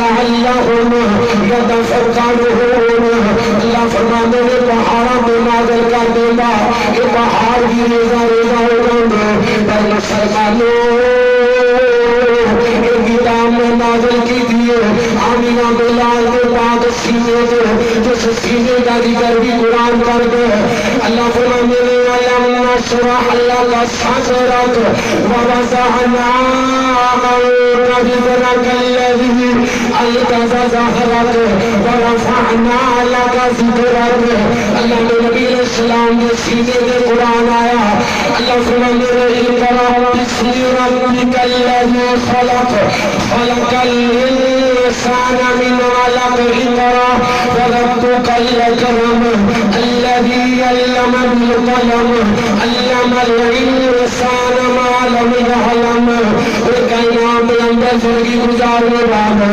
لعلهم يتفکرون. اللہ فرماتے ہیں پہاڑوں میں نازل کر دے گا کہ پہاڑ بھی ریزہ ریزہ ہو جائیں گے. پر مسلمانوں کتاب میں نازل کی تھی آمینہ بلال کے پاک سینے سے جس سینے کا ذکر بھی قرآن کر دے. اللہ فرماتے ہیں علم نشرح لك صدرك ووضعنا عنك وزرك الذي أنقض ظهرك ورفعنا لك ذكرك. اللہ نے نبی علیہ السلام کے سینے میں قرآن آیا. اللہ فرماتے ہیں اقرأ باسم ربك الذي خلق خلق الإنسان من علق. اقرأ وربك الأكرم الذي علم بالقلم علم الإنسان ما لم يعلم. کائنات کے اندر زندگی گزارنے والا